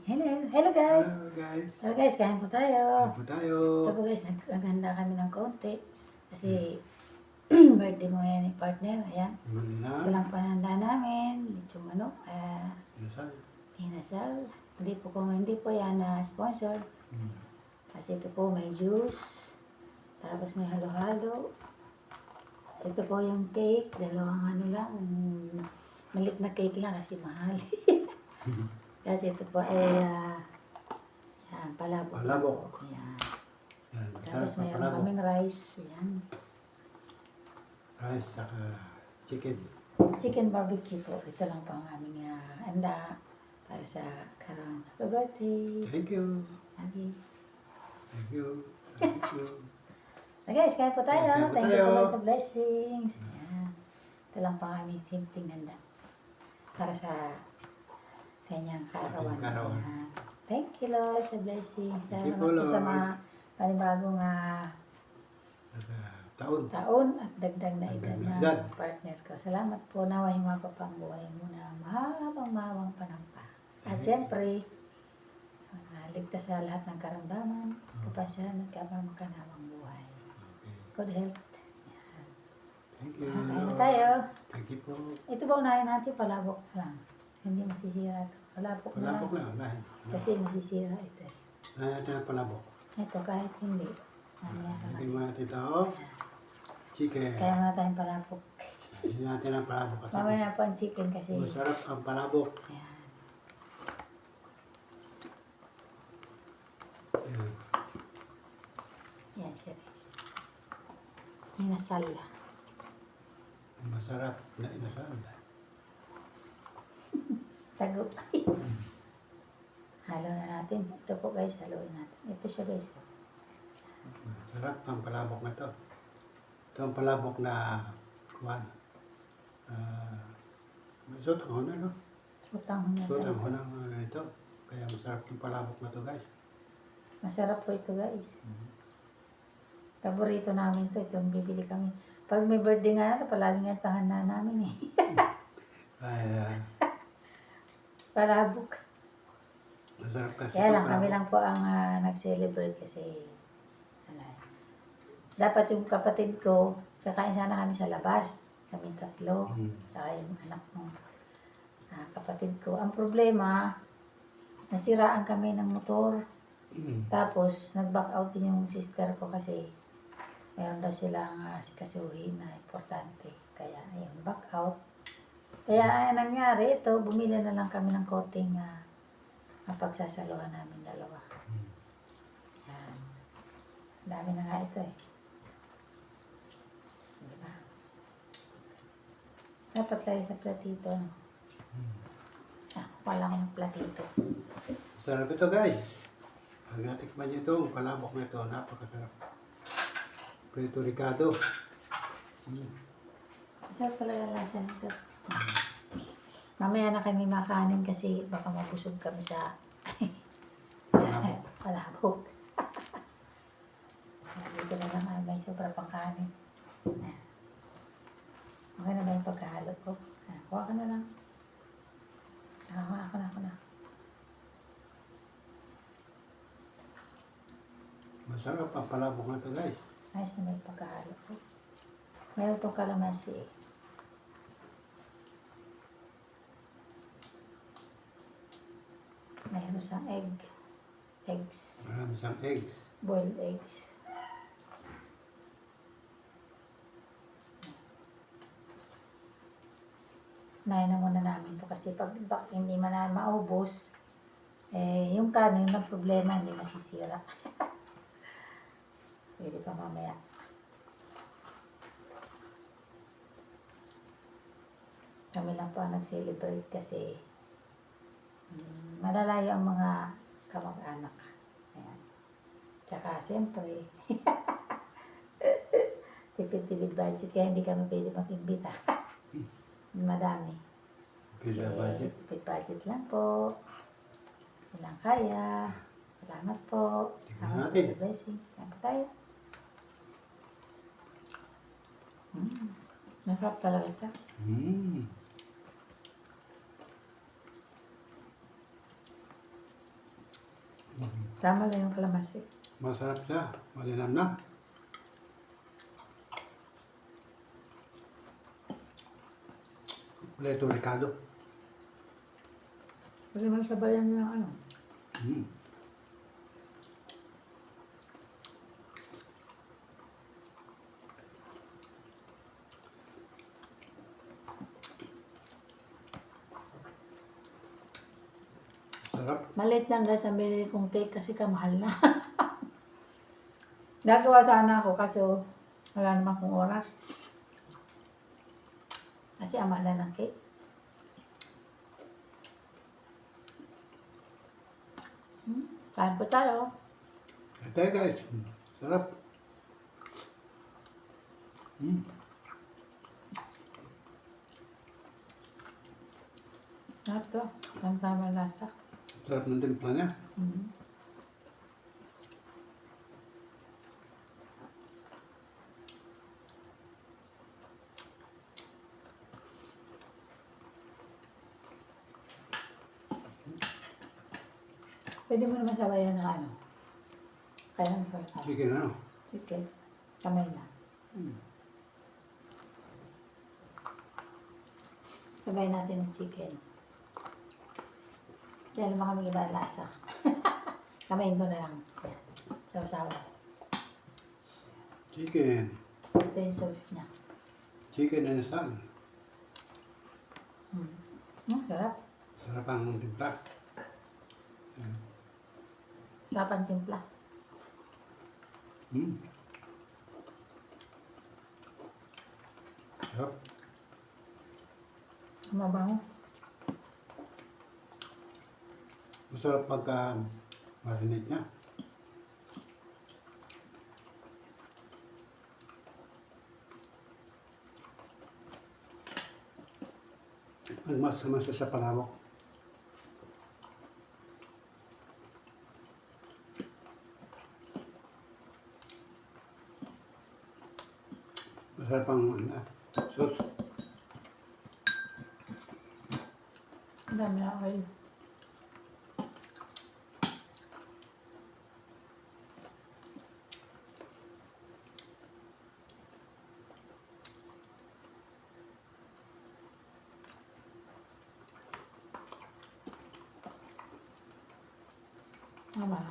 Hello guys. Hello guys. Hello guys, kain po tayo. Kain po tayo. Ito po guys, naghanda kami ng konti. Kasi birthday mo yan ni partner. Ayan. Muli na. Ito lang pananda namin. Lechong manok. Inasal. Inasal. Hindi po yan na sponsor. Kasi ito po may juice. Tapos may halo-halo. Ito po yung cake. Dalawang ano lang. Malit na cake lang kasi mahal. Kasi ito po ay yan, palabok. Palabok. Yan. Yan. Tapos Masarap na mayroon palabok. kaming rice. Yan. Rice saka chicken. Chicken barbecue po. Ito lang po ang aming handa para sa karoon. Happy birthday. Thank you. Lagi. Thank you. Thank you. Guys, kain po tayo. Kain po Thank you tayo. po Lord sa blessings. Yan. Ito lang po ang aming simpleng handa para sa kanyang karawan. Aking karawan. Yan. Thank you Lord sa blessings. Thank you Salamat po, po sa Lord. mga panibagong Taon. taon at dagdag na edad Dagdag na na edad. partner ko. Salamat po. Naway mapapang buhay mo na mahabang-mahabang panampa. At siyempre, ligtas sa lahat ng karamdaman, kapasyahan at kapamakanawang buhay. Okay. Good health. Yan. Thank you. Kain na tayo. Thank you po. Ito ba unahin natin? Palabok na lang. Hindi masisira ito. Palabok na lang. Palabok na. Unahin. Kasi masisira ito. Unahin natin ang palabok. Ito kahit hindi. Mamaya na Lagyan lang. mo natin ito. Chicken. Kaya muna tayong palabok. Lagyan natin ang palabok. Kasi Mamaya na po ang chicken kasi. masarap ang palabok. Ayan. Yan. Yan siya guys. Inasal. Masarap na inasal. Tago. Halo na natin. Ito po guys, haluin natin. Ito siya guys. Masarap ang palabok na to. Ito ang palabok na kuwan. Sotang ho na, no? Utang na Sotang ho tayo. ng ano ito. Kaya masarap yung palabok na to, guys. Masarap po ito guys. Paborito namin to. Itong bibili kami. Pag may birthday nga na, palagi nga tahan na namin eh. Kaya Palabok. masarap kasi Kaya lang, palabok. kami lang po ang nag-celebrate kasi dapat yung kapatid ko, kakain sana kami sa labas. Kami tatlo. Tsaka yung anak ng kapatid ko. Ang problema, nasiraan kami ng motor. Tapos, nag-back out din yung sister ko kasi meron daw silang asikasuhin na importante. Kaya, ayun, back out. Kaya, ang nangyari, ito, bumili na lang kami ng coating ang pagsasaluhan namin dalawa. Yan. Dami na nga ito eh. Diba? Dapat lagi sa platito. No? Wala akong platito. Masarap ito, guys. Pag natikman nyo ito, ang palabok na ito, napakasarap. Puerto Ricardo. Masarap talaga lasa nito. Mamaya na kami makanin kasi baka mabusog kami sa palabok. Dito na lang may sobra pang kanin. Okay na ba yung pagkahalo ko? Kuha ka na lang. Ako na. Masarap ang palabok na ito, guys. Ayos na may pagkahalo ko. Meron itong kalamansi eh. Mayroon siyang eggs. Marami siyang eggs. Boiled eggs. Unahin na muna namin to kasi pag hindi man na maubos, yung kanin na problema, hindi masisira. Pwede pa mamaya. Kami lang po ang nag-celebrate kasi malalayo ang mga kamag-anak. Ayan. Tsaka siyempre, tipid-tipid budget kaya hindi kami pwede mag-imbita. Madami. Pila budget. Tipid budget lang po. Ilang kaya. Salamat po. Tingnan Salamat po natin. sa blessing. Kaya po tayo. Masarap talaga siya. Tama lang yung kalamansi. Masarap siya. Malinam na. Puerto Rico. Pwede mo sabayan yung ano. Mm. Sarap. Maliit lang guys ang binili kong cake kasi kamahal na. Gagawa sana ako kaso wala naman kong oras. Kasi ang mahal na ng cake. Kain po tayo. Ito guys. Sarap. Mm. Sarap to. Tama lasa. Sarap ng timpla niya. Pwede mo naman sabayan ng ano. Kaya naman sa Chicken ano. chicken. Kamay na. Sabay natin ng chicken. Yan naman kami iba ang lasa. Kamayin ko na lang. Yan. Sawa-sawa. Chicken. Ito yung sauce niya. Chicken and sal. Sarap. Sarap ang timpla. Sarap ang timpla. Mm. Sarap. Mabango. Masarap pagka marinate niya. Ang masa sa palabok. Masarap ang sauce. Ang dami na oil. Tama na.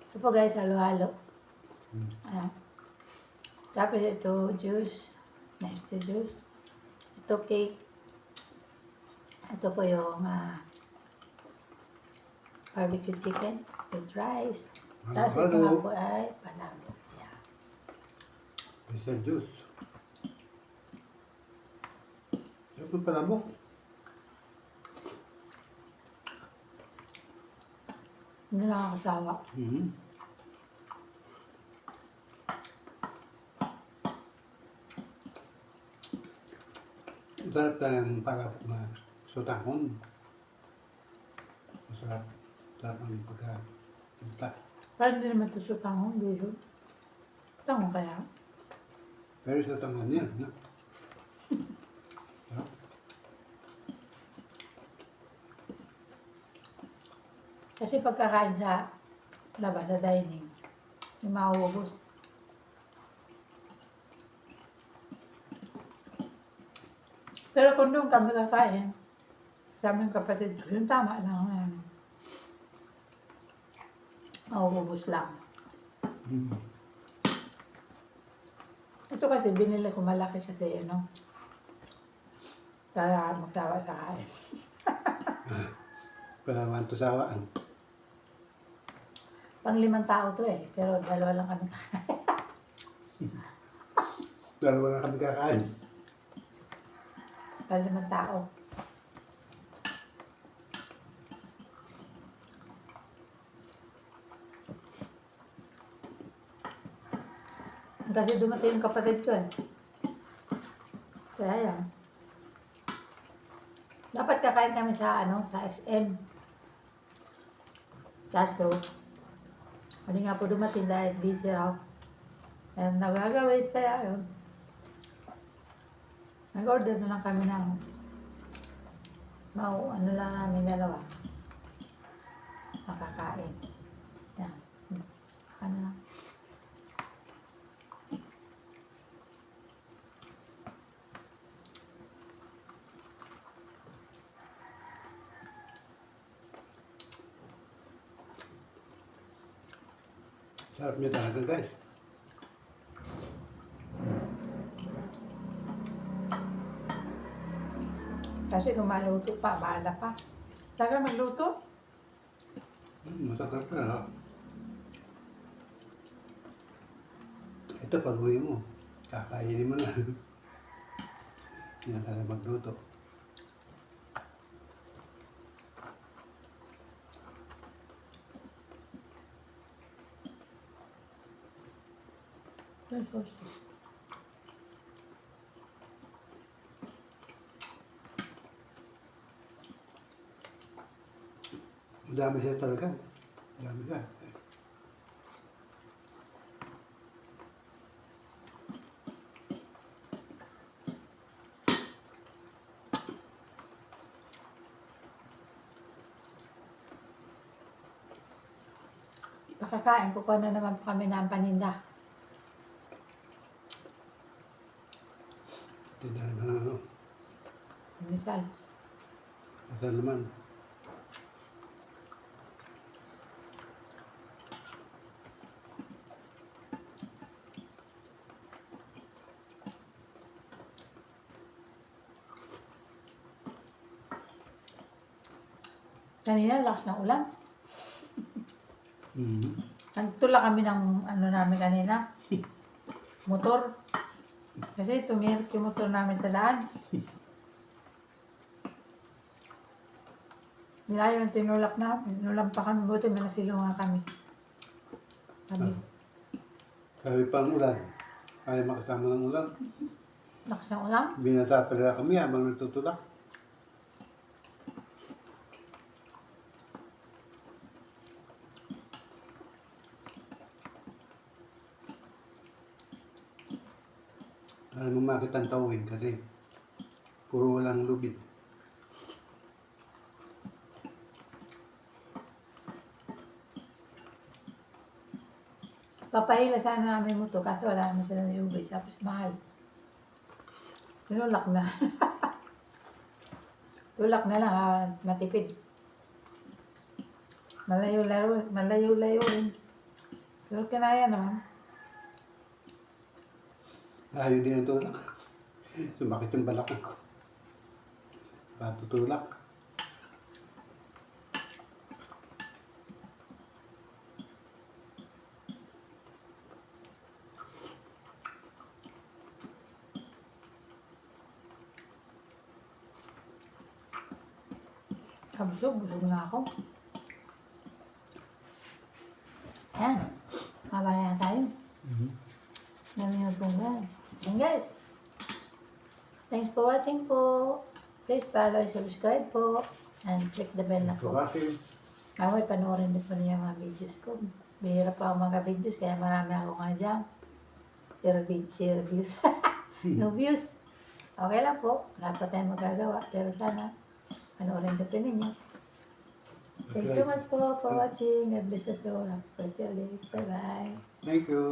Ito po guys, halo-halo. Ayan. Tapos ito, juice. Next to juice. Ito cake. Ito po yung barbecue chicken with rice. Tapos ito nga po ay panalo. Ayan. Isa juice. Sarap ng palabok. Hindi nakakasawa. Mm-hmm. Masarap tayong palabok na sotahon. Masarap. Sarap ang pagka-timpla. Parang hindi naman ito sa tangon, bihon. Tangon kaya? Pero sotangan yan. No? Sarap. Kasi pagkakain sa labas, sa dining, yung mauubos. Pero kung doon kami kakain, sa aming kapatid ko, yung tama lang yan. Mauubos lang. Mm. Ito kasi binili ko malaki kasi ano, para magsawa sa kain. Para mantusawaan. Pang 5 tao to eh, pero 2 lang kami kakain. Dalawa na kami kakain. Pang 5 tao. Kasi dumating yung kapatid ko eh. Kaya yan. Dapat kakain kami sa sa SM. Kaso, hindi nga po dumating dahil busy raw. Kaya nagagawin kaya yun. Nag-order na lang kami ng Ano lang namin dalawa. Makakain. Yan. Ano lang. Sarap niya talaga guys. Kasi kung maluto pa, bahala pa. Taga magluto? Masarap na ha. Ito pag uwi mo, kakainin mo na. Hindi na talaga magluto. Yung sauce. Madami siya talaga. Madami siya. Pakakain ko na naman po kami ng paninda. Tinda naman ng ano. Minsan. Masarap naman. Kanina, lakas ng ulan. Mm-hmm. Nagtula kami ng ano namin kanina. Motor. Kasi tumirik yung motor namin sa daan. Nilayo yung tinulak namin. Tinulang pa kami. Buti may nasilungan kami. Sabi, Sabi pang ulan. Ayaw makasama ng ulan. lakas ng ulan. Binasa talaga kami habang nagtutulak. Alam mo bakit ang tawid kasi puro walang lubid. Papahila sana namin mo to kasi wala naman sila na ubay. Tapos mahal. Tinulak na. Tulak na lang. Matipid. Malayo-layo rin. Pero kinaya naman. Ayaw din ang tulak. Sumakit yung balakang ko. Patutulak. Busog na ako. Ayan. Mabala na tayo. Dami na pong yan. And guys, thanks for watching po. Please follow and subscribe po. And click the bell na po. Sukatin. Away, panoorin din po niya mga videos ko. Bihira pa ako mga videos, kaya marami ako nga dyan. Zero views. No views. Okay lang po. Wala pa tayong magagawa. Pero sana, panoorin din po ninyo. Thanks so much po for watching. God bless us all. Happy birthday ulit. Bye-bye. Thank you.